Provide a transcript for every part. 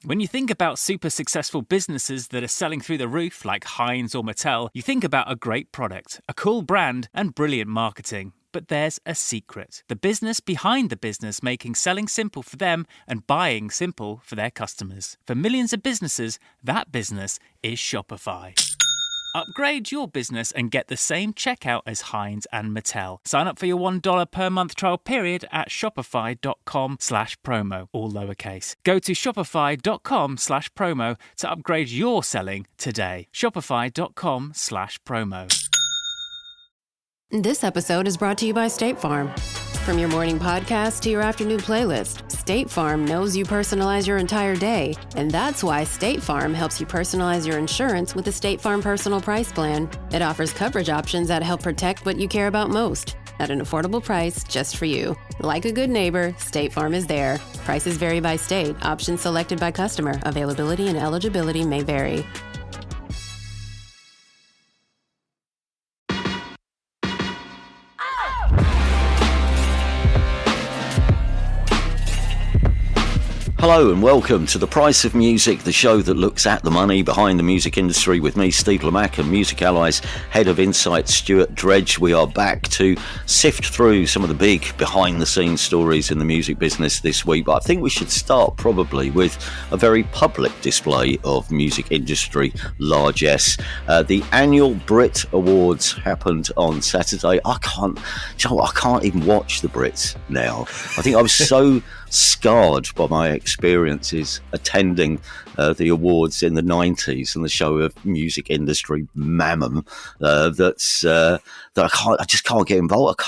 When you think about super successful businesses that are selling through the roof like Heinz or Mattel, you think about a great product, a cool brand, and brilliant marketing. But there's a secret. The business behind the business making selling simple for them and buying simple for their customers. For millions of businesses, that business is Shopify. Upgrade your business and get the same checkout as Heinz and Mattel. Sign up for your $1 per month trial period at shopify.com/promo, all lowercase. Go to shopify.com/promo to upgrade your selling today. Shopify.com/promo. This episode is brought to you by State Farm. From your morning podcast to your afternoon playlist, State Farm knows you personalize your entire day. And that's why State Farm helps you personalize your insurance with the State Farm Personal Price Plan. It offers coverage options that help protect what you care about most at an affordable price just for you. Like a good neighbor, State Farm is there. Prices vary by state. Options selected by customer. Availability and eligibility may vary. Hello and welcome to The Price of Music, the show that looks at the money behind the music industry with me, Steve Lamack, and Music Ally's Head of Insight, Stuart Dredge. We are back to sift through some of the big behind-the-scenes stories in the music business this week, but I think we should start probably with a very public display of music industry largesse. The annual Brit Awards happened on Saturday. I can't even watch the Brits now. I think I was so scarred by my experiences attending the awards in the 90s and the show of music industry mammon that I just can't get involved. I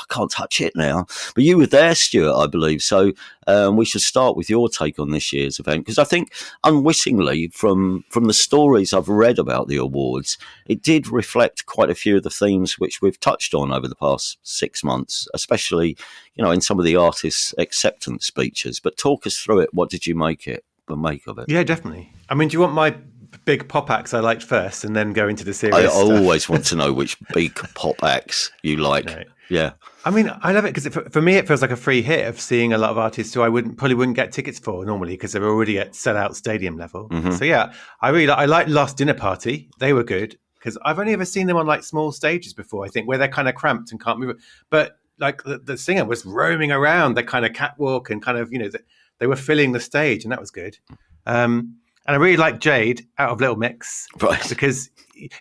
can't touch it now. But you were there, Stuart, I believe. So we should start with your take on this year's event, because I think unwittingly from the stories I've read about the awards, it did reflect quite a few of the themes which we've touched on over the past 6 months, especially, in some of the artists' acceptance speeches. But talk us through it. What did you make of it? Yeah, definitely. I mean, do you want my big pop acts I liked first and then go into the serious I stuff? always want to know which big pop acts you like. No. Yeah. I mean, I love it because for me, it feels like a free hit of seeing a lot of artists who I probably wouldn't get tickets for normally because they're already at sellout stadium level. Mm-hmm. So yeah, I like Last Dinner Party. They were good because I've only ever seen them on like small stages before, I think, where they're kind of cramped and can't move. But like the singer was roaming around the kind of catwalk and kind of, they were filling the stage, and that was good. And I really like Jade out of Little Mix, right? Because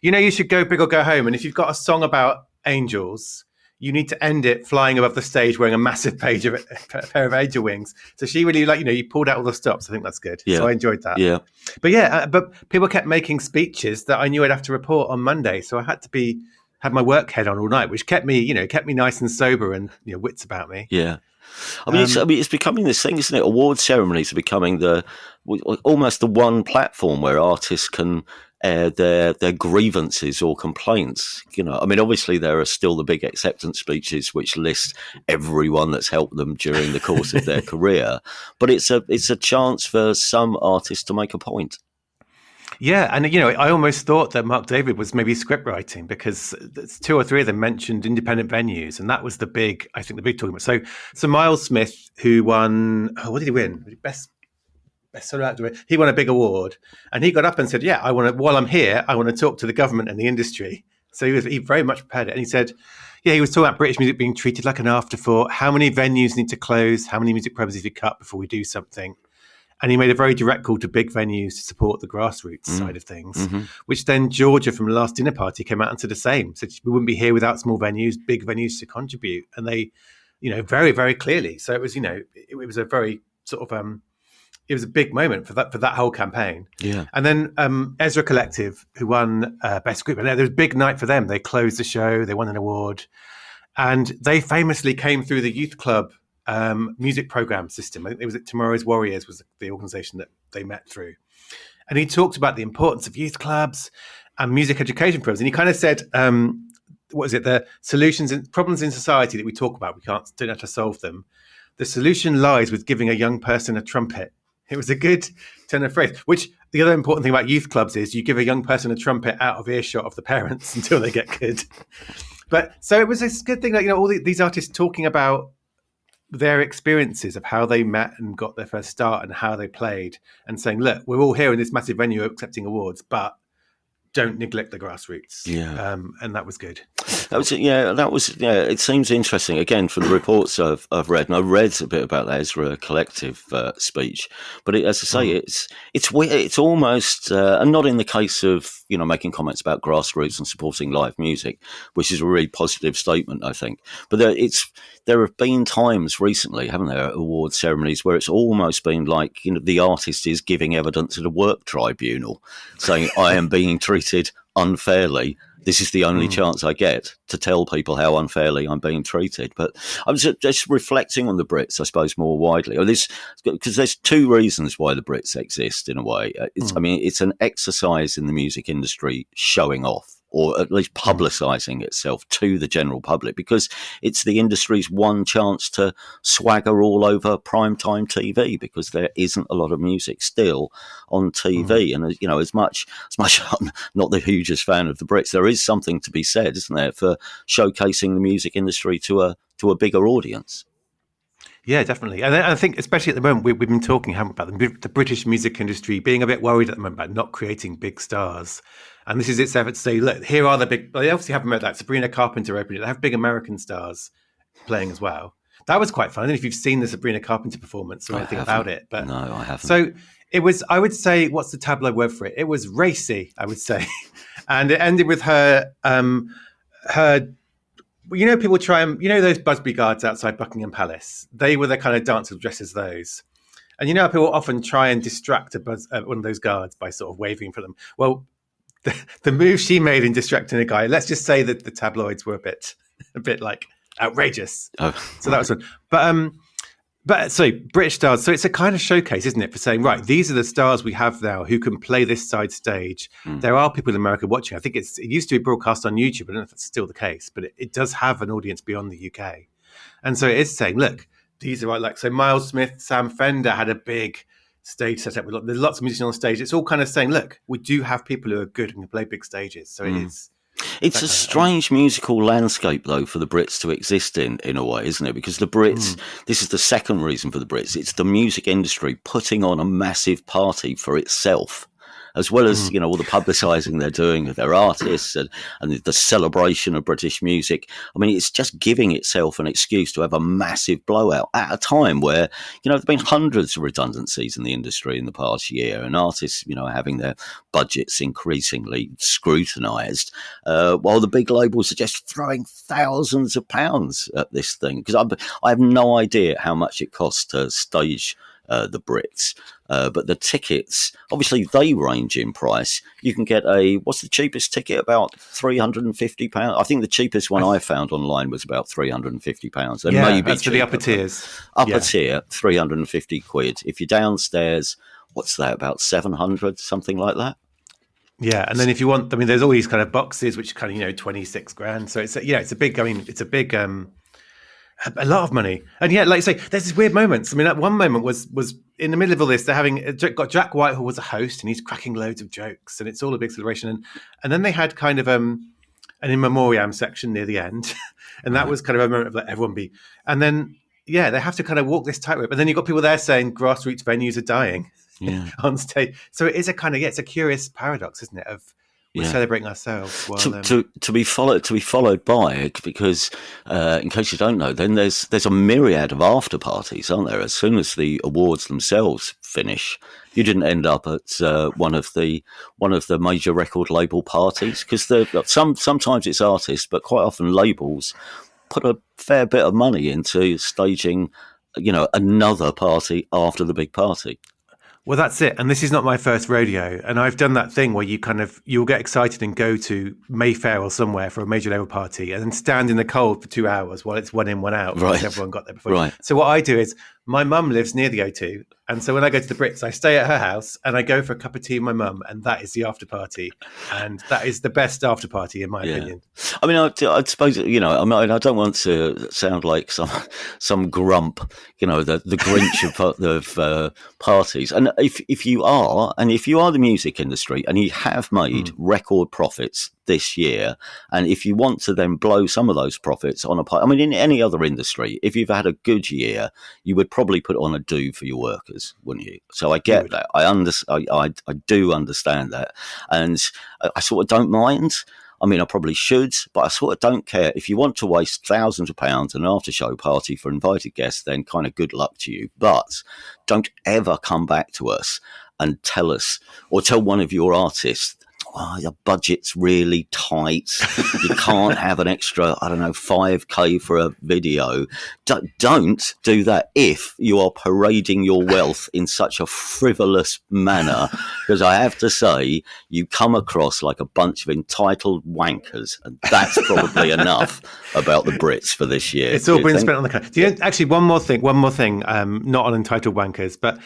you should go big or go home. And if you've got a song about angels, you need to end it flying above the stage wearing a massive pair of angel wings. So she really you pulled out all the stops. I think that's good. Yeah. So I enjoyed that. Yeah. But but people kept making speeches that I knew I'd have to report on Monday, so I had to had my work head on all night, which kept me nice and sober and wits about me. Yeah. I mean, it's becoming this thing, isn't it? Award ceremonies are becoming almost the one platform where artists can air their grievances or complaints. I mean, obviously there are still the big acceptance speeches which list everyone that's helped them during the course of their career, but it's a chance for some artists to make a point. Yeah, and I almost thought that Mark David was maybe script writing because 2 or 3 of them mentioned independent venues, and that was the big talking about. So Miles Smith, who won, what did he win? Best solo actor. He won a big award, and he got up and said, "Yeah, while I'm here, I want to talk to the government and the industry." So he very much prepared it, and he said, "Yeah, he was talking about British music being treated like an afterthought. How many venues need to close? How many music programs need to cut before we do something?" And he made a very direct call to big venues to support the grassroots side of things, which then Georgia from Last Dinner Party came out and said the same. Said we wouldn't be here without small venues, big venues to contribute. And they, very, very clearly. So it was, it was a very sort of, it was a big moment for that whole campaign. Yeah. And then Ezra Collective, who won Best Group, and there was a big night for them. They closed the show, they won an award. And they famously came through the youth club music program system. I think it was Tomorrow's Warriors was the organization that they met through. And he talked about the importance of youth clubs and music education programs. And he kind of said, the solutions and problems in society that we talk about, we don't have to solve them. The solution lies with giving a young person a trumpet. It was a good turn of phrase, which the other important thing about youth clubs is you give a young person a trumpet out of earshot of the parents until they get good. But so it was this good thing that, all these artists talking about their experiences of how they met and got their first start and how they played, and saying, look, we're all here in this massive venue accepting awards, but don't neglect the grassroots. Yeah. And that was good. It seems interesting, again, from the reports I've read, and I read a bit about the Ezra Collective speech, but as I say, it's weird. It's almost, and not in the case of, making comments about grassroots and supporting live music, which is a really positive statement, I think. But there have been times recently, haven't there, at award ceremonies where it's almost been like, the artist is giving evidence at a work tribunal, saying, I am being treated unfairly. This is the only chance I get to tell people how unfairly I'm being treated. But I was just reflecting on the Brits, I suppose, more widely. Because there's two reasons why the Brits exist, in a way. It's an exercise in the music industry showing off, or at least publicising itself to the general public, because it's the industry's one chance to swagger all over primetime TV, because there isn't a lot of music still on TV. And, as much I'm not the hugest fan of the Brits, there is something to be said, isn't there, for showcasing the music industry to a bigger audience. Yeah, definitely. And I think, especially at the moment, we've been talking about the British music industry being a bit worried at the moment about not creating big stars. And this is its effort to say, look, here are the big... They obviously have that Sabrina Carpenter opening. They have big American stars playing as well. That was quite fun. I don't know if you've seen the Sabrina Carpenter performance or anything about it. But no, I haven't. So it was, I would say, what's the tabloid word for it? It was racy, I would say. And it ended with her... people try and... those Busby Guards outside Buckingham Palace? They were the kind of dancers dressed as those. And how people often try and distract one of those guards by sort of waving for them. Well... The move she made in distracting a guy, let's just say that the tabloids were a bit like outrageous. Oh. So that was one. But so British stars. So it's a kind of showcase, isn't it, for saying, right, these are the stars we have now who can play this side stage. There are people in America watching. I think it used to be broadcast on YouTube. I don't know if that's still the case, but it does have an audience beyond the UK. And so it is saying, look, these are so Miles Smith, Sam Fender had a big stage set up with there's lots of musicians on stage. It's all kind of saying, look, we do have people who are good and can play big stages. So it is. It's a strange musical landscape, though, for the Brits to exist in a way, isn't it? Because the Brits, this is the second reason for the Brits. It's the music industry putting on a massive party for itself, as well as, all the publicising they're doing of their artists and the celebration of British music. I mean, it's just giving itself an excuse to have a massive blowout at a time where, there have been hundreds of redundancies in the industry in the past year, and artists, are having their budgets increasingly scrutinised, while the big labels are just throwing thousands of pounds at this thing. Because I have no idea how much it costs to stage the Brits. But the tickets, obviously, they range in price. You can get what's the cheapest ticket? About £350. I think the cheapest one I found online was about £350. And maybe that's for the upper tiers. Upper tier, £350. If you're downstairs, what's that? About 700, something like that. Yeah, and then if you want, there's all these kind of boxes which kind of 26 grand. So it's a big. A lot of money. And like you say, there's these weird moments. That one moment was in the middle of all this, they're got Jack Whitehall was a host and he's cracking loads of jokes and it's all a big celebration. And then they had kind of an in memoriam section near the end. And that was kind of a moment of let everyone be. And then, they have to kind of walk this tightrope. And then you've got people there saying grassroots venues are dying on stage. So it is a kind of, it's a curious paradox, isn't it, of we're celebrating ourselves to be followed by, because in case you don't know, then there's a myriad of after parties, aren't there? As soon as the awards themselves finish, you didn't end up at one of the major record label parties, because sometimes it's artists, but quite often labels put a fair bit of money into staging, another party after the big party. Well, that's it. And this is not my first rodeo. And I've done that thing where you'll get excited and go to Mayfair or somewhere for a major label party and then stand in the cold for 2 hours while it's one in, one out. Right. Because everyone got there before. Right. So what I do is, my mum lives near the O2. And so when I go to the Brits, I stay at her house and I go for a cup of tea with my mum. And that is the after party. And that is the best after party, in my opinion. I suppose, I don't want to sound like some grump, the Grinch of parties. And if you are the music industry and you have made record profits, this year. And if you want to then blow some of those profits on I mean, in any other industry, if you've had a good year, you would probably put on a do for your workers, wouldn't you? So I get that. I do understand that. And I sort of don't mind. I mean, I probably should, but I sort of don't care. If you want to waste thousands of pounds on an after-show party for invited guests, then kind of good luck to you. But don't ever come back to us and tell us, or tell one of your artists, oh, your budget's really tight. You can't have an extra, I don't know, 5K for a video. Don't do that if you are parading your wealth in such a frivolous manner, because I have to say, you come across like a bunch of entitled wankers, and that's probably enough about the Brits for this year. It's all been spent on the actually, one more thing, not on entitled wankers, but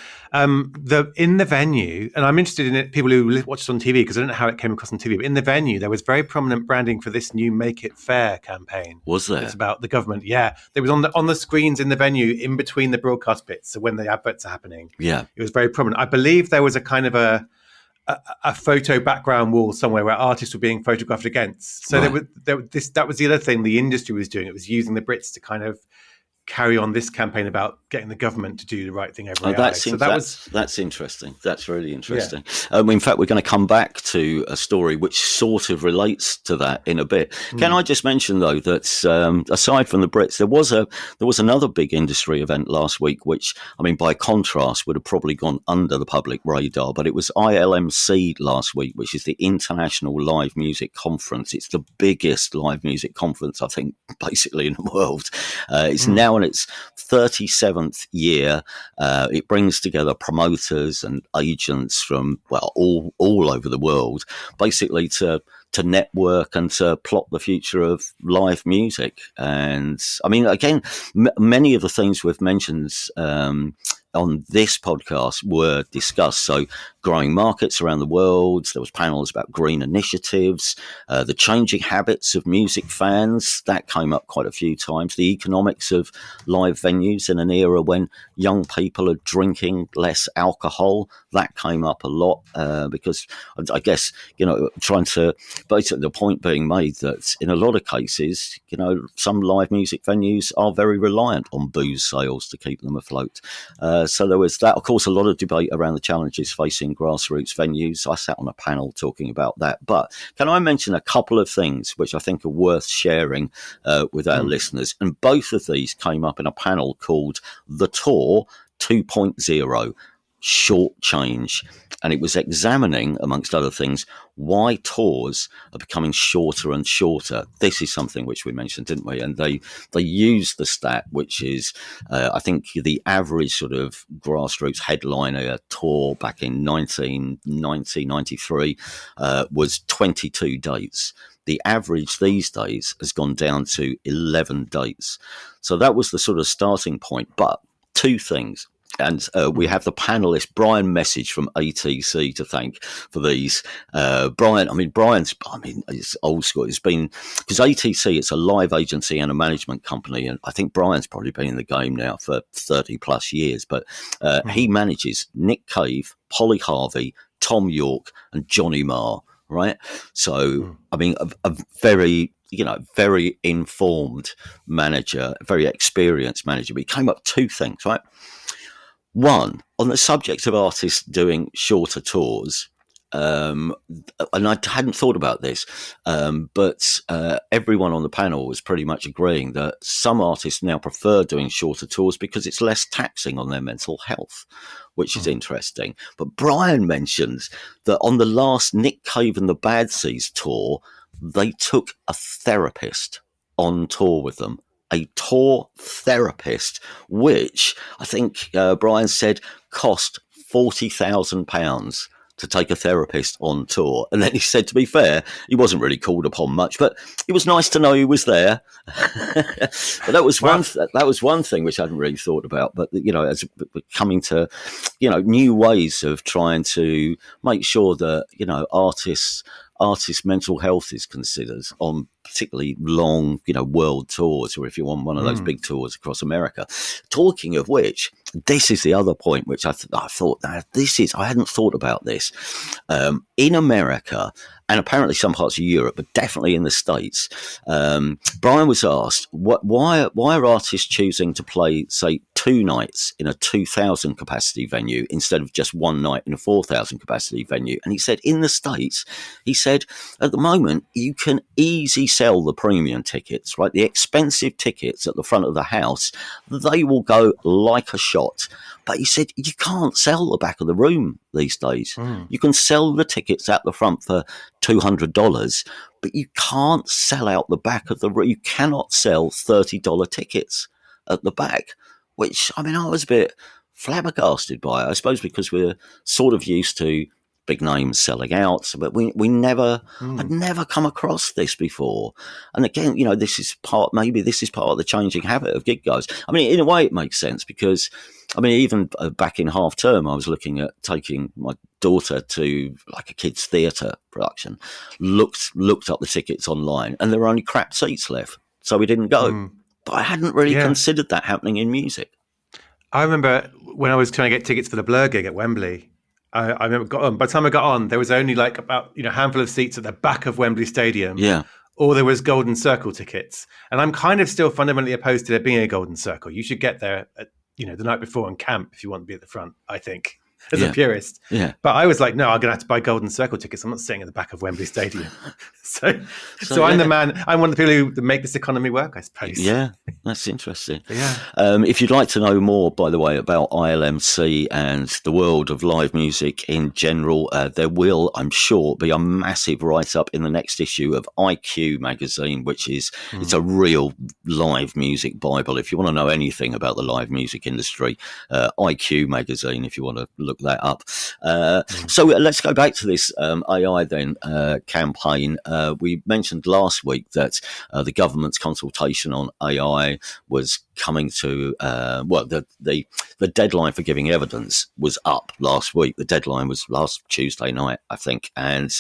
in the venue, and I'm interested in it, people who watch it on TV, because I don't know how it came across on TV, but in the venue, there was very prominent branding for this new Make It Fair campaign. Was there? It's about the government. Yeah. There was on the screens in the venue, in between the broadcast bits, so when the adverts are happening. Yeah. It was very prominent. I believe there was a kind of a photo background wall somewhere where artists were being photographed against. So right. That was the other thing the industry was doing. It was using the Brits to kind of carry on this campaign about getting the government to do the right thing every that's interesting. That's really interesting. Yeah. In fact, we're going to come back to a story which sort of relates to that in a bit. Can I just mention though that aside from the Brits, there was another big industry event last week, which I mean by contrast would have probably gone under the public radar, but it was ILMC last week, which is the International Live Music Conference. It's the biggest live music conference I think basically in the world. It's now in its 37th year. It brings together promoters and agents from all over the world, basically to network and to plot the future of live music. And I mean, again, many of the things we've mentioned on this podcast were discussed. So growing markets around the world, there was panels about green initiatives, the changing habits of music fans, that came up quite a few times, the economics of live venues in an era when young people are drinking less alcohol, that came up a lot, because I guess, trying to, basically the point being made that in a lot of cases, some live music venues are very reliant on booze sales to keep them afloat. So there was that, of course, a lot of debate around the challenges facing grassroots venues. I sat on a panel talking about that. But can I mention a couple of things which I think are worth sharing with our listeners? And both of these came up in a panel called The Tour 2.0. Short change, and it was examining, amongst other things, why tours are becoming shorter and shorter. This is something which we mentioned, didn't we? And they used the stat, which is I think the average sort of grassroots headliner tour back in 1993 was 22 dates. The average these days has gone down to 11 dates. So that was the sort of starting point. But two things. And we have the panelist Brian Message from ATC to thank for these. Brian's it's old school. It's been, because ATC, it's a live agency and a management company, and I think Brian's probably been in the game now for 30 plus years. But he manages Nick Cave, Polly Harvey, Tom York, and Johnny Marr. Right, so I mean, a very very informed manager, very experienced manager. But he came up with two things, right? One, on the subject of artists doing shorter tours, and I hadn't thought about this, but everyone on the panel was pretty much agreeing that some artists now prefer doing shorter tours because it's less taxing on their mental health, which is interesting. But Brian mentions that on the last Nick Cave and the Bad Seeds tour, they took a therapist on tour with them. A tour therapist, which I think Brian said cost £40,000 to take a therapist on tour. And then he said, to be fair, he wasn't really called upon much, but it was nice to know he was there. But that was one thing which I hadn't really thought about. But as coming to new ways of trying to make sure that artists' mental health is considered on particularly long, world tours, or if you're on one of those big tours across America. Talking of which, this is the other point which I thought, I hadn't thought about this. In America, and apparently some parts of Europe, but definitely in the States. Brian was asked, why are artists choosing to play, say, 2 nights in a 2,000 capacity venue instead of just 1 night in a 4,000 capacity venue? And he said, in the States, he said, at the moment, you can easily sell the premium tickets, right? The expensive tickets at the front of the house, they will go like a shot. But he said, you can't sell the back of the room these days. You can sell the tickets at the front for $200, but you can't sell out the back of the room. You cannot sell $30 tickets at the back, which, I mean, I was a bit flabbergasted by it. I suppose because we're sort of used to big names selling out, but I'd never come across this before. And again, this is part of the changing habit of gig guys. I mean, in a way it makes sense because, I mean, even back in half term, I was looking at taking my daughter to like a kids' theatre production, looked up the tickets online, and there were only crap seats left. So we didn't go. But I hadn't really considered that happening in music. I remember when I was trying to get tickets for the Blur gig at Wembley, I remember by the time I got on, there was only like about a handful of seats at the back of Wembley Stadium. Yeah. Or there was Golden Circle tickets. And I'm kind of still fundamentally opposed to there being a Golden Circle. You should get there at, the night before and camp if you want to be at the front, I think, as a purist. Yeah. But I was like, no, I'm going to have to buy Golden Circle tickets. I'm not sitting at the back of Wembley Stadium. So I'm the man. I'm one of the people who make this economy work, I suppose. Yeah, that's interesting. Yeah. If you'd like to know more, by the way, about ILMC and the world of live music in general, there will, I'm sure, be a massive write-up in the next issue of IQ magazine, which is it's a real live music Bible. If you want to know anything about the live music industry, IQ magazine, if you want to look that up. So let's go back to this AI then campaign. We mentioned last week that the government's consultation on AI was coming to, the deadline for giving evidence was up last week. The deadline was last Tuesday night, I think. And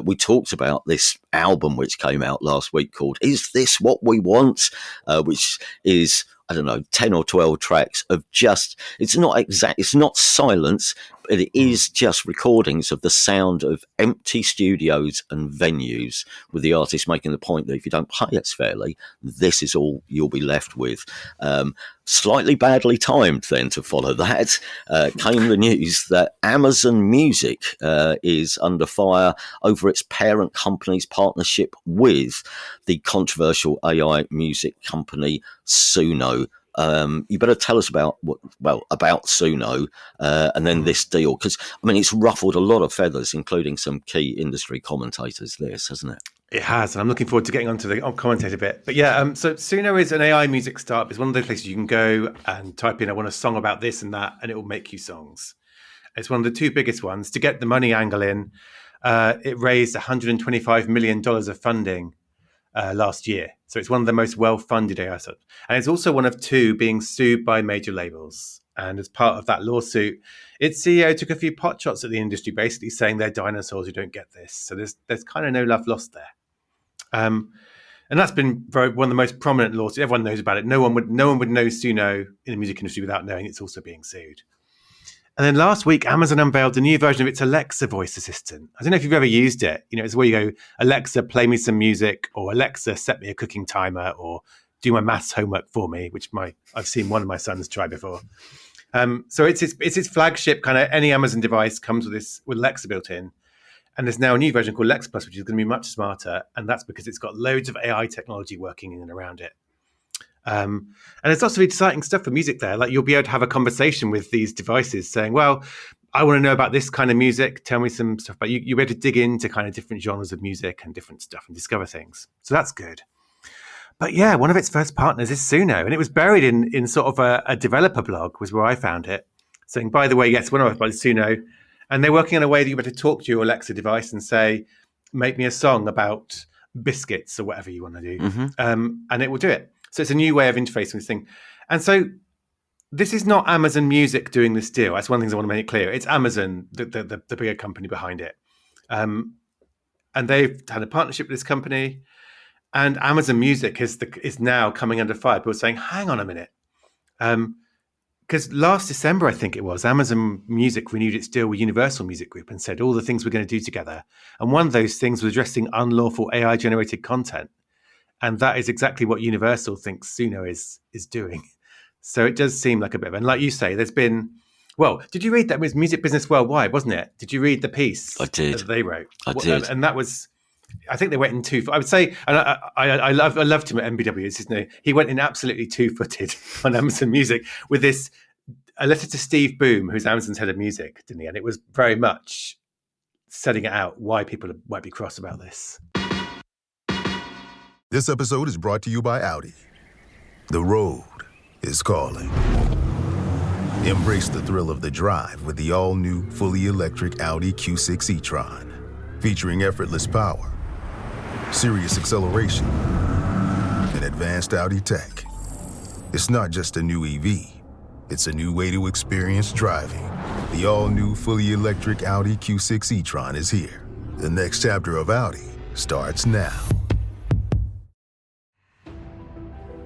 we talked about this album which came out last week called Is This What We Want? Which is, I don't know, 10 or 12 tracks of just, it's not silence, but it is just recordings of the sound of empty studios and venues, with the artist making the point that if you don't pay us fairly, this is all you'll be left with. Slightly badly timed then to follow that came the news that Amazon Music is under fire over its parent company's partnership with the controversial AI music company Suno. You better tell us about Suno and then this deal, because I mean it's ruffled a lot of feathers, including some key industry commentators. This hasn't it? It has, and I'm looking forward to getting onto the commentator bit. But yeah, so Suno is an AI music startup. It's one of those places you can go and type in, I want a song about this and that, and it will make you songs. It's one of the two biggest ones. To get the money angle in, it raised $125 million of funding last year. So it's one of the most well-funded AI startups. And it's also one of two being sued by major labels. And as part of that lawsuit, its CEO took a few pot shots at the industry, basically saying they're dinosaurs who don't get this. So there's kind of no love lost there. And that's been one of the most prominent lawsuits. Everyone knows about it. No one would know Suno in the music industry without knowing it's also being sued. And then last week, Amazon unveiled a new version of its Alexa voice assistant. I don't know if you've ever used it. It's where you go, Alexa, play me some music, or Alexa, set me a cooking timer, or do my maths homework for me, which I've seen one of my sons try before. So it's its flagship kind of, any Amazon device comes with Alexa built in. And there's now a new version called Lex Plus, which is going to be much smarter. And that's because it's got loads of AI technology working in and around it. And there's lots of exciting stuff for music there. Like you'll be able to have a conversation with these devices saying, well, I want to know about this kind of music. Tell me some stuff. But you'll be able to dig into kind of different genres of music and different stuff and discover things. So that's good. But yeah, one of its first partners is Suno. And it was buried in sort of a developer blog was where I found it, saying, by the way, yes, one of us by Suno. And they're working on a way that you better talk to your Alexa device and say, make me a song about biscuits or whatever you want to do. Mm-hmm. And it will do it. So it's a new way of interfacing this thing. And so this is not Amazon Music doing this deal. That's one of the things I want to make clear. It's Amazon, the bigger company behind it. And they've had a partnership with this company. And Amazon Music is now coming under fire. People are saying, hang on a minute. because last December, I think it was, Amazon Music renewed its deal with Universal Music Group and said all the things we're going to do together. And one of those things was addressing unlawful AI-generated content. And that is exactly what Universal thinks Suno is doing. So it does seem like a bit of, and like you say, there's been, well, did you read that? It was Music Business Worldwide, wasn't it? Did you read the piece? I did. That they wrote? I did. And that was, I think they went in I would say, and I loved him at MBW. He went in absolutely two-footed on Amazon Music with a letter to Steve Boom, who's Amazon's head of music, didn't he? And it was very much setting it out why people might be cross about this. This episode is brought to you by Audi. The road is calling. Embrace the thrill of the drive with the all-new, fully electric Audi Q6 e-tron. Featuring effortless power, serious acceleration, and advanced Audi tech. It's not just a new EV, it's a new way to experience driving. The all-new, fully electric Audi Q6 e-tron is here. The next chapter of Audi starts now.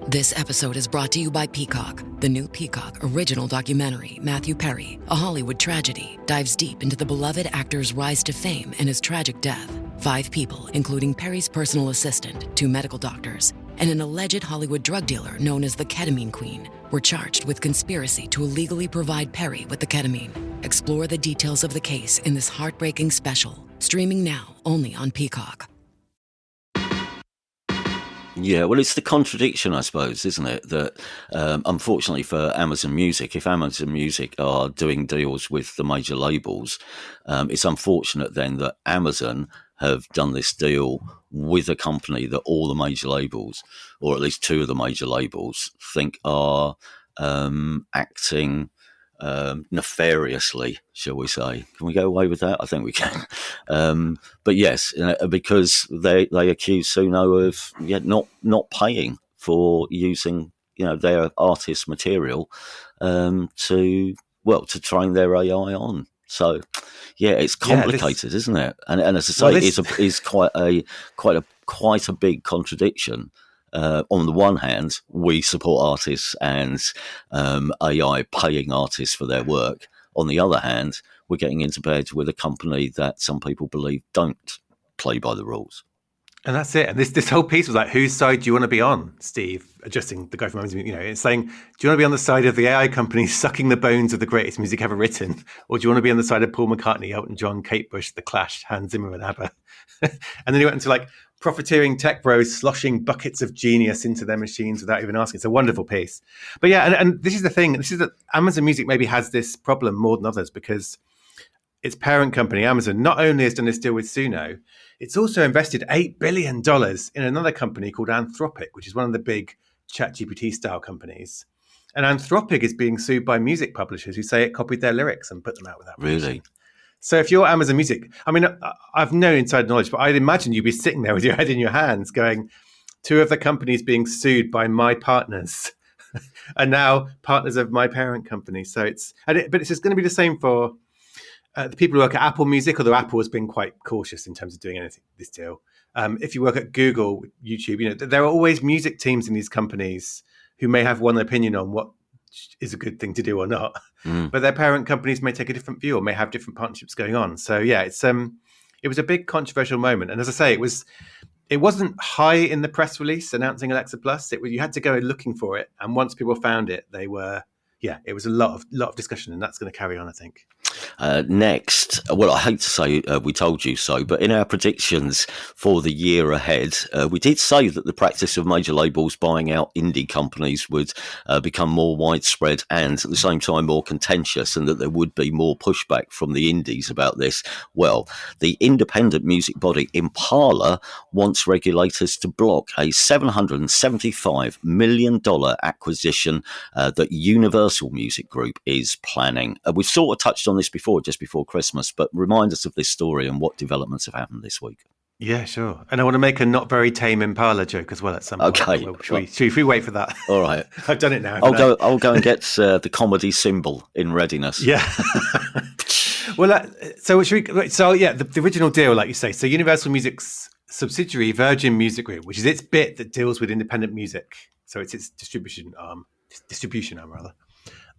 This episode is brought to you by Peacock. The new Peacock original documentary, Matthew Perry, A Hollywood Tragedy, dives deep into the beloved actor's rise to fame and his tragic death. 5 people, including Perry's personal assistant, 2 medical doctors, and an alleged Hollywood drug dealer known as the Ketamine Queen, were charged with conspiracy to illegally provide Perry with the ketamine. Explore the details of the case in this heartbreaking special, streaming now only on Peacock. Yeah, well, it's the contradiction, I suppose, isn't it? That unfortunately for Amazon Music, if Amazon Music are doing deals with the major labels, it's unfortunate then that Amazon have done this deal with a company that all the major labels, or at least 2 of the major labels, think are acting nefariously, shall we say. Can we go away with that? I think we can. But yes, because they accuse Suno of not paying for using their artist material to train their AI on. So yeah, it's complicated, isn't it? And as I say, it's quite a big contradiction. On the one hand, we support artists and AI paying artists for their work. On the other hand, we're getting into bed with a company that some people believe don't play by the rules. And that's it. And this whole piece was like, whose side do you want to be on, Steve? Adjusting the guy from Amazon, it's saying, do you want to be on the side of the AI company sucking the bones of the greatest music ever written? Or do you want to be on the side of Paul McCartney, Elton John, Kate Bush, The Clash, Hans Zimmer and ABBA? And then he went into like profiteering tech bros sloshing buckets of genius into their machines without even asking. It's a wonderful piece. But yeah, and this is the thing. This is that Amazon Music maybe has this problem more than others because its parent company, Amazon, not only has done this deal with Suno, it's also invested $8 billion in another company called Anthropic, which is one of the big ChatGPT style companies. And Anthropic is being sued by music publishers who say it copied their lyrics and put them out without permission. Really? So if you're Amazon Music, I mean, I've no inside knowledge, but I'd imagine you'd be sitting there with your head in your hands going, 2 of the companies being sued by my partners are now partners of my parent company. So but it's just going to be the same for the people who work at Apple Music, although Apple has been quite cautious in terms of doing anything this deal. If you work at Google, YouTube, there are always music teams in these companies who may have one opinion on what is a good thing to do or not, but their parent companies may take a different view or may have different partnerships going on. So yeah, it was a big controversial moment, and as I say, it wasn't high in the press release announcing Alexa Plus. You had to go looking for it, and once people found it, it was a lot of discussion, and that's going to carry on, I think. Next, well, I hate to say we told you so, but in our predictions for the year ahead, we did say that the practice of major labels buying out indie companies would become more widespread and at the same time more contentious, and that there would be more pushback from the indies about this. Well, the independent music body Impala wants regulators to block a $775 million acquisition that Universal Music Group is planning. We've sort of touched on this before, just before Christmas, but remind us of this story and what developments have happened this week. Yeah, sure. And I want to make a not very tame Impala joke as well at some point. Okay. Well, should we wait for that? All right. I've done it now. I'll go and get the comedy symbol in readiness. Yeah. Well, the original deal, like you say, so Universal Music's subsidiary, Virgin Music Group, which is its bit that deals with independent music. So it's its distribution arm rather.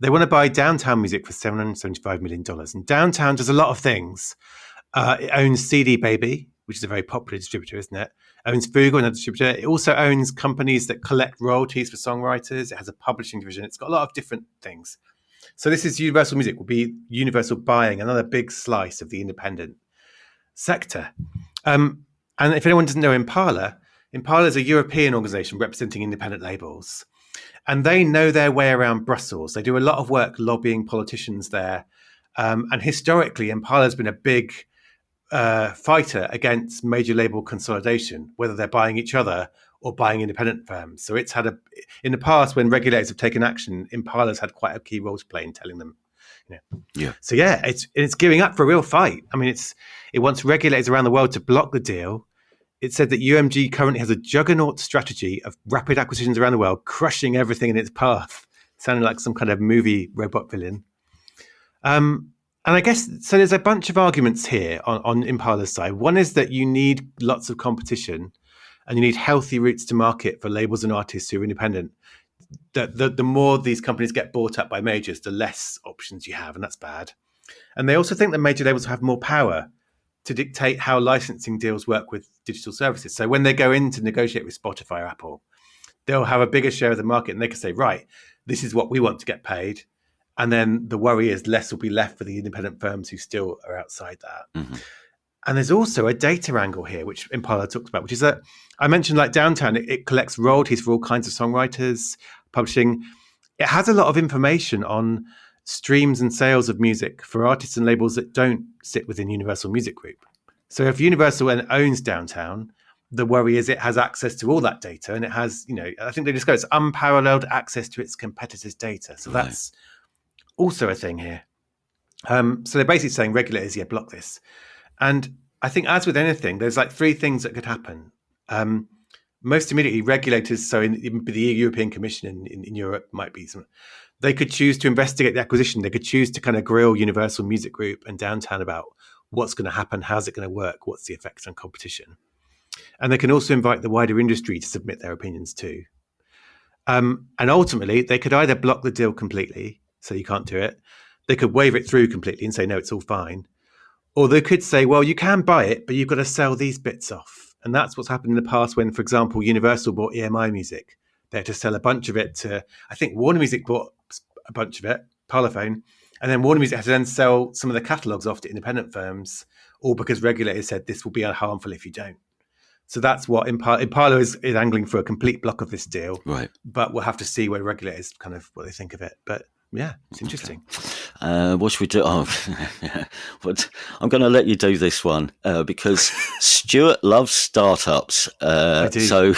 They want to buy Downtown Music for $775 million. And Downtown does a lot of things. It owns CD Baby, which is a very popular distributor, isn't it? It owns Fugal, another distributor. It also owns companies that collect royalties for songwriters. It has a publishing division. It's got a lot of different things. So this is Universal Music, will be Universal buying another big slice of the independent sector. And if anyone doesn't know Impala is a European organisation representing independent labels. And they know their way around Brussels. They do a lot of work lobbying politicians there. And historically, Impala has been a big fighter against major label consolidation, whether they're buying each other or buying independent firms. So it's had in the past, when regulators have taken action, Impala's had quite a key role to play in telling them, Yeah. So yeah, it's gearing up for a real fight. I mean, it wants regulators around the world to block the deal. It said that UMG currently has a juggernaut strategy of rapid acquisitions around the world, crushing everything in its path, sounding like some kind of movie robot villain. And I guess, so there's a bunch of arguments here on Impala's side. One is that you need lots of competition and you need healthy routes to market for labels and artists who are independent. The more these companies get bought up by majors, the less options you have, and that's bad. And they also think that major labels have more power to dictate how licensing deals work with digital services. So when they go in to negotiate with Spotify or Apple, they'll have a bigger share of the market and they can say, right, this is what we want to get paid. And then the worry is less will be left for the independent firms who still are outside that. Mm-hmm. And there's also a data angle here, which Impala talks about, which is that I mentioned like Downtown, it collects royalties for all kinds of songwriters, publishing. It has a lot of information on streams and sales of music for artists and labels that don't sit within Universal Music Group. So if Universal owns Downtown, the worry is it has access to all that data, and it has, I think they describe it as unparalleled access to its competitors' data. So that's also a thing here. So they're basically saying regulators, block this. And I think, as with anything, there's like three things that could happen. Most immediately, regulators, so in the European Commission in Europe might be some, they could choose to investigate the acquisition. They could choose to kind of grill Universal Music Group and Downtown about what's going to happen, how's it going to work, what's the effects on competition. And they can also invite the wider industry to submit their opinions too. And ultimately, they could either block the deal completely, so you can't do it. They could wave it through completely and say, no, it's all fine. Or they could say, well, you can buy it, but you've got to sell these bits off. And that's what's happened in the past when, for example, Universal bought EMI Music. They had to sell a bunch of it to, I think Warner Music bought a bunch of it, Parlophone. And then Warner Music had to then sell some of the catalogues off to independent firms, all because regulators said this will be harmful if you don't. So that's what Impala is angling for, a complete block of this deal. Right. But we'll have to see where regulators kind of what they think of it. But yeah, it's interesting. Okay. What should we do? Oh, but I'm going to let you do this one because Stuart loves startups. I do. So,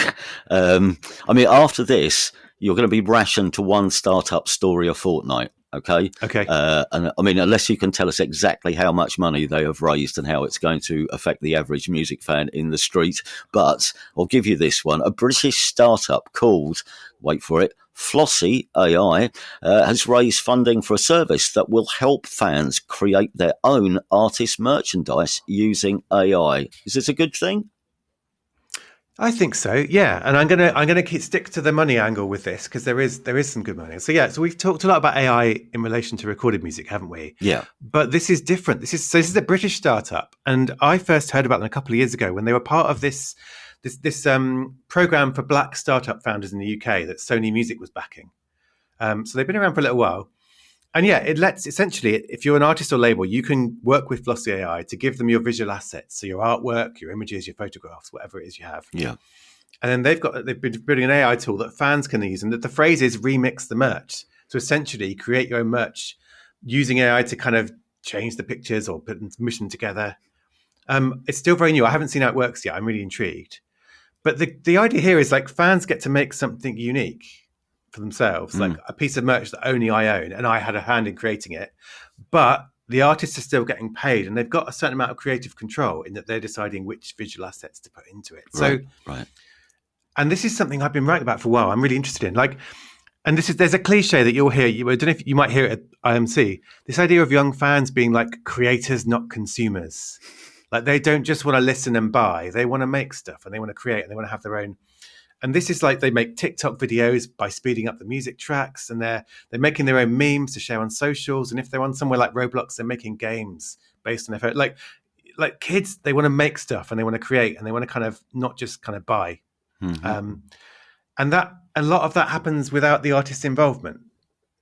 after this, you're going to be rationed to one startup story a fortnight. Okay. Okay. And unless you can tell us exactly how much money they have raised and how it's going to affect the average music fan in the street, but I'll give you this one. A British startup called, wait for it, Flossy AI has raised funding for a service that will help fans create their own artist merchandise using AI. Is this a good thing? I think so, yeah. And I'm gonna stick to the money angle with this because there is some good money. So yeah, so we've talked a lot about AI in relation to recorded music, haven't we? Yeah. But this is different. This is a British startup, and I first heard about them a couple of years ago when they were part of this program for Black startup founders in the UK that Sony Music was backing. So they've been around for a little while. And yeah, it lets, essentially, if you're an artist or label, you can work with Flossy AI to give them your visual assets. So your artwork, your images, your photographs, whatever it is you have. Yeah. And then they've been building an AI tool that fans can use. And the phrase is remix the merch. So essentially create your own merch using AI to kind of change the pictures or mush them together. It's still very new. I haven't seen how it works yet. I'm really intrigued. But the idea here is like fans get to make something unique for themselves, like a piece of merch that only I own, and I had a hand in creating it. But the artists are still getting paid, and they've got a certain amount of creative control in that they're deciding which visual assets to put into it. Right. And this is something I've been writing about for a while. I'm really interested in, there's a cliche that you'll hear. I don't know if you might hear it at IMC. This idea of young fans being like creators, not consumers. Like they don't just want to listen and buy; they want to make stuff and they want to create and they want to have their own. And this is like they make TikTok videos by speeding up the music tracks, and they're making their own memes to share on socials. And if they're on somewhere like Roblox, they're making games based on their phone. Like kids, they want to make stuff and they want to create and they want to kind of not just kind of buy. And that a lot of that happens without the artist's involvement.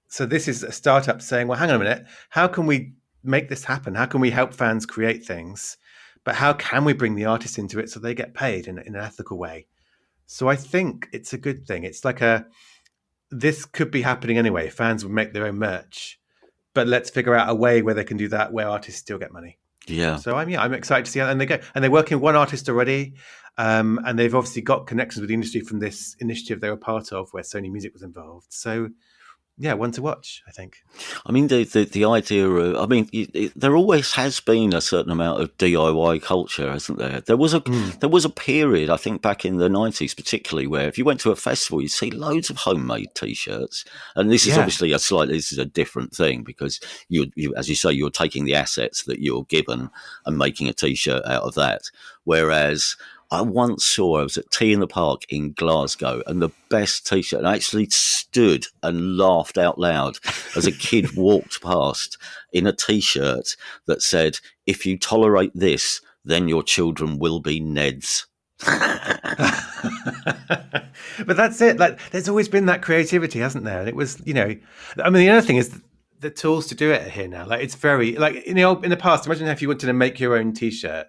So this is a startup saying, well, hang on a minute, how can we make this happen? How can we help fans create things? But how can we bring the artist into it so they get paid in an ethical way? So I think it's a good thing. It's like this could be happening anyway. Fans would make their own merch, but let's figure out a way where they can do that, where artists still get money. Yeah. So I'm excited to see how, and they're working with one artist already. And they've obviously got connections with the industry from this initiative they were part of where Sony Music was involved. So yeah, one to watch, I think. I mean, the idea of, there always has been a certain amount of DIY culture, hasn't there? There was a period, I think, back in the 90s particularly, where if you went to a festival, you'd see loads of homemade T-shirts. And this is obviously this is a different thing because you, as you say, you're taking the assets that you're given and making a T-shirt out of that. Whereas I was at Tea in the Park in Glasgow, and the best T-shirt, and I actually stood and laughed out loud as a kid walked past in a T-shirt that said, "If you tolerate this, then your children will be Neds." But that's it. Like, there's always been that creativity, hasn't there? And it was, the other thing is the tools to do it are here now. Like, it's very, like in the past, imagine if you wanted to make your own T-shirt.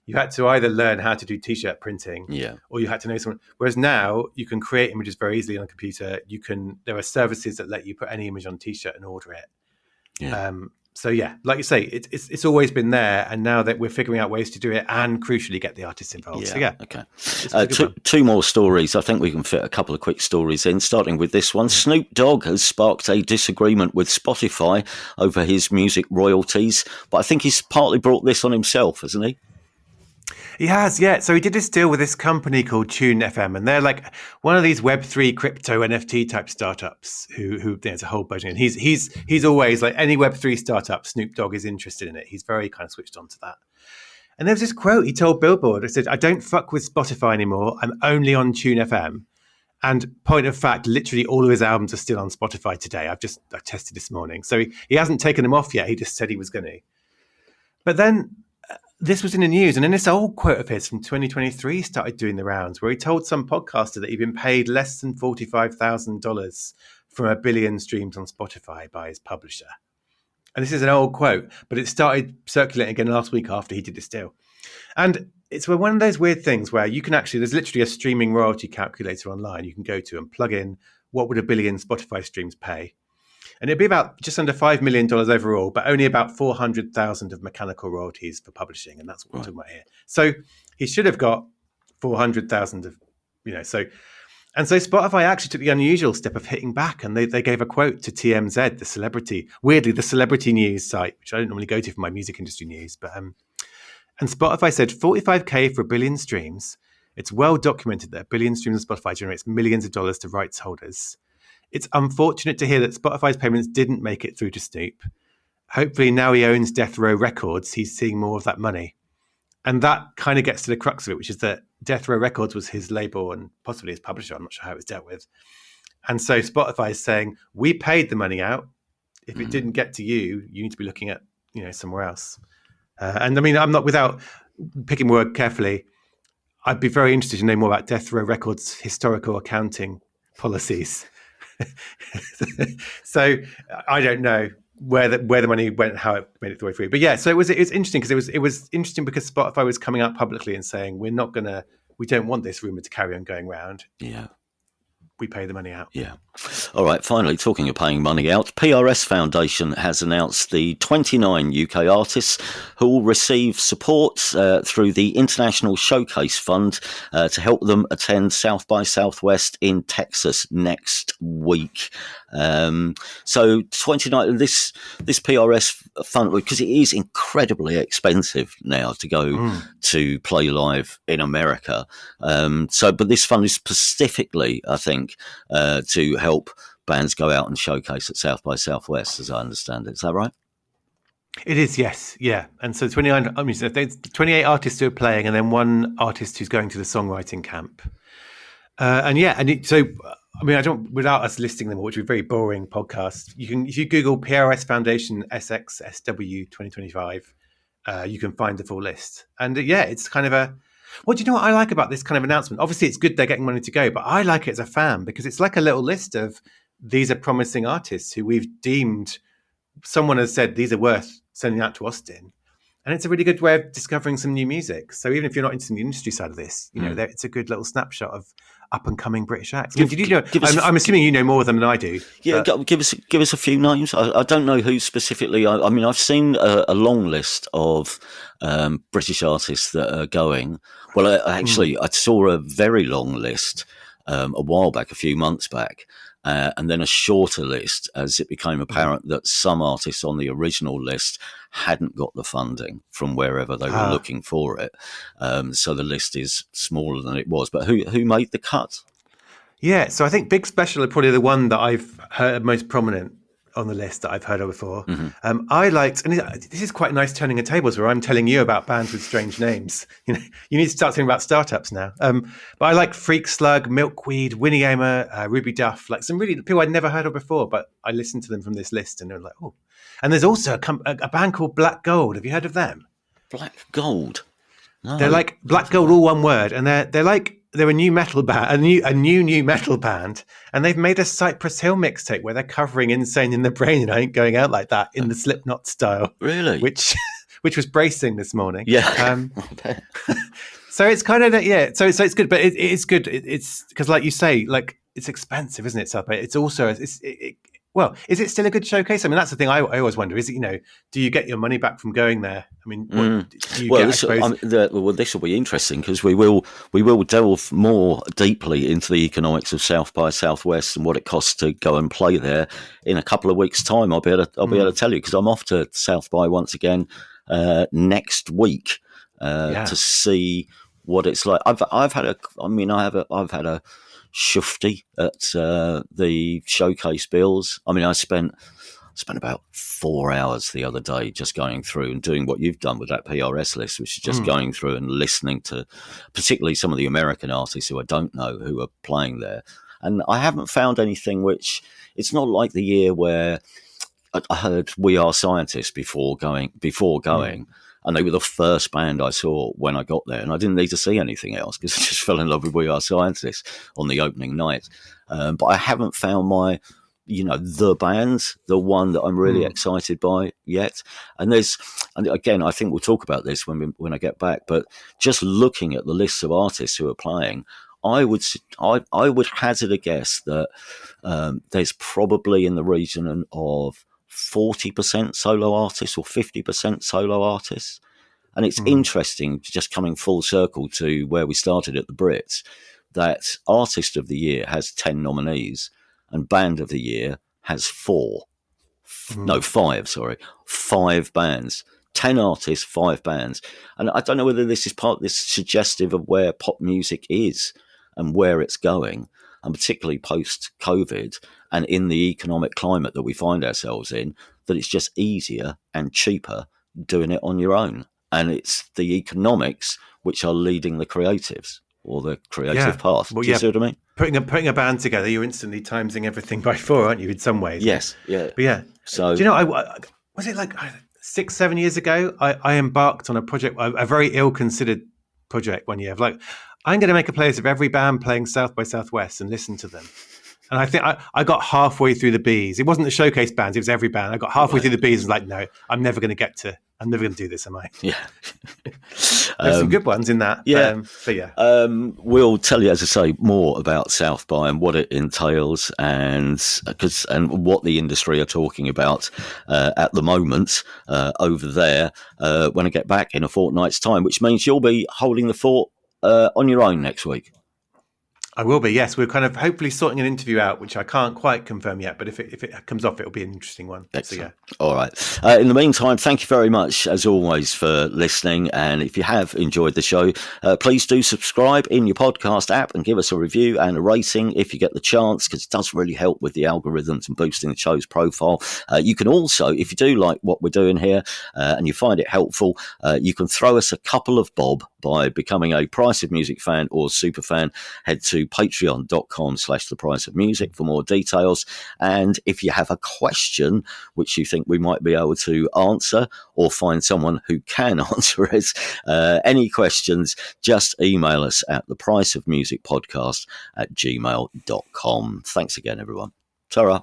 You had to either learn how to do T-shirt printing, or you had to know someone. Whereas now you can create images very easily on a computer. There are services that let you put any image on a T-shirt and order it. Yeah. So yeah, like you say, it's always been there, and now that we're figuring out ways to do it and crucially get the artists involved. Yeah. So okay. Two more stories. I think we can fit a couple of quick stories in, starting with this one. Snoop Dogg has sparked a disagreement with Spotify over his music royalties, but I think he's partly brought this on himself, hasn't he? He has, yeah. So he did this deal with this company called Tune FM, and they're like one of these Web3 crypto NFT type startups who there's a whole bunch. And he's always like any Web3 startup, Snoop Dogg is interested in it. He's very kind of switched on to that. And there's this quote he told Billboard. He said, "I don't fuck with Spotify anymore. I'm only on Tune FM." And point of fact, literally all of his albums are still on Spotify today. I tested this morning. So he hasn't taken them off yet. He just said he was going to. But then this was in the news, and then this old quote of his from 2023 started doing the rounds, where he told some podcaster that he'd been paid less than $45,000 from 1 billion streams on Spotify by his publisher. And this is an old quote, but it started circulating again last week after he did this deal. And it's one of those weird things where you can there's literally a streaming royalty calculator online you can go to and plug in what would 1 billion Spotify streams pay. And it'd be about just under $5 million overall, but only about 400,000 of mechanical royalties for publishing. And that's what we're talking about here. So he should have got 400,000 of, so Spotify actually took the unusual step of hitting back, and they gave a quote to TMZ, the celebrity news site, which I don't normally go to for my music industry news. But, and Spotify said 45K for 1 billion streams. It's well documented that 1 billion streams on Spotify generates millions of dollars to rights holders. It's unfortunate to hear that Spotify's payments didn't make it through to Snoop. Hopefully now he owns Death Row Records, he's seeing more of that money. And that kind of gets to the crux of it, which is that Death Row Records was his label and possibly his publisher. I'm not sure how it was dealt with. And so Spotify is saying, we paid the money out. If it didn't get to you, you need to be looking at, somewhere else. And I mean, I'm not, without picking my word carefully, I'd be very interested to know more about Death Row Records' historical accounting policies. So I don't know where the money went and how it made it the way through. But yeah, so it was interesting because it was interesting because Spotify was coming out publicly and saying we don't want this rumor to carry on going round. Yeah. We pay the money out. Yeah. All right. Finally, talking of paying money out, PRS Foundation has announced the 29 UK artists who will receive support through the International Showcase Fund to help them attend South by Southwest in Texas next week. So 29, this PRS fund, because it is incredibly expensive now to go to play live in America. But this fund is specifically, I think, to help bands go out and showcase at South by Southwest, as I understand it. Is that right? It is, yes. Yeah. And so 28 artists who are playing and then one artist who's going to the songwriting camp. Without us listing them, which would be a very boring podcast, if you Google PRS Foundation SXSW 2025, you can find the full list. And it's kind of do you know what I like about this kind of announcement? Obviously, it's good they're getting money to go, but I like it as a fan because it's like a little list of these are promising artists who we've deemed, someone has said these are worth sending out to Austin. And it's a really good way of discovering some new music. So even if you're not into the industry side of this, it's a good little snapshot of up and coming British acts. I'm assuming you know more of them than I do. Yeah, give us a few names. I don't know who specifically. I mean, I've seen a long list of British artists that are going. Well, I saw a very long list a while back, a few months back. And then a shorter list as it became apparent that some artists on the original list hadn't got the funding from wherever they were looking for it. So the list is smaller than it was. But who made the cut? Yeah, so I think Big Special are probably the one that I've heard most prominent on the list that I've heard of before. I liked, and this is quite nice turning of tables where I'm telling you about bands with strange names. You need to start talking about startups now. But I like Freak Slug, Milkweed, Winnie Amer, Ruby Duff, like some really people I'd never heard of before, but I listened to them from this list and they're like, oh. And there's also a band called Black Gold. Have you heard of them? Black Gold? No. They're like Black Gold, all one word, and they're a new metal band, a new metal band, and they've made a Cypress Hill mixtape where they're covering "Insane in the Brain" and "I Ain't Going Out Like That" in the Slipknot style. Really? Which was bracing this morning. Yeah. So it's kind of So it's good, but it's good. It's because, like you say, like it's expensive, isn't it? But it's also well, is it still a good showcase? I mean, that's the thing I always wonder. Is it, do you get your money back from going there? I mean, what do you get, this will be interesting because we will delve more deeply into the economics of South by Southwest and what it costs to go and play there in a couple of weeks' time. I'll be able to tell you because I'm off to South by once again next week to see what it's like. I've had a shufty at the showcase bills. I mean, I spent about 4 hours the other day just going through and doing what you've done with that PRS list, which is just going through and listening to particularly some of the American artists who I don't know who are playing there. And I haven't found anything which, it's not like the year where I heard We Are Scientists before going. And they were the first band I saw when I got there. And I didn't need to see anything else because I just fell in love with We Are Scientists on the opening night. But I haven't found my, the bands, the one that I'm really excited by yet. And again, I think we'll talk about this when I get back. But just looking at the lists of artists who are playing, I would hazard a guess that there's probably in the region of 40% solo artists or 50% solo artists. And it's interesting, just coming full circle to where we started at the Brits, that Artist of the Year has 10 nominees and Band of the Year has 5 bands. 10 artists, 5 bands. And I don't know whether this is suggestive of where pop music is and where it's going, and particularly post-COVID and in the economic climate that we find ourselves in, that it's just easier and cheaper doing it on your own. And it's the economics which are leading the creatives or the creative path. Well, Do you see what I mean? Putting a band together, you're instantly timesing everything by 4, aren't you, in some ways? Yes, yeah. But yeah. So, do you know, was it like 6-7 years ago, I embarked on a project, a very ill-considered project one year of like, I'm going to make a playlist of every band playing South by Southwest and listen to them. And I think I got halfway through the Bees. It wasn't the showcase bands, it was every band. I got halfway through the Bees and was like, no, I'm never going to do this, am I? Yeah. There's some good ones in that. Yeah. But yeah. We'll tell you, as I say, more about South by and what it entails and what the industry are talking about at the moment over there when I get back in a fortnight's time, which means you'll be holding the fort on your own next week. I will be, yes. We're kind of hopefully sorting an interview out, which I can't quite confirm yet, but if it comes off, it'll be an interesting one. Excellent. So, yeah. All right. In the meantime, thank you very much, as always, for listening. And if you have enjoyed the show, please do subscribe in your podcast app and give us a review and a rating if you get the chance, because it does really help with the algorithms and boosting the show's profile. You can also, if you do like what we're doing here and you find it helpful, you can throw us a couple of bob by becoming a Price of Music fan or super fan. Head to patreon.com/thepriceofmusic for more details. And if you have a question which you think we might be able to answer, or find someone who can answer it, any questions, just email us at thepriceofmusicpodcast@gmail.com. Thanks again, everyone. Ta-ra.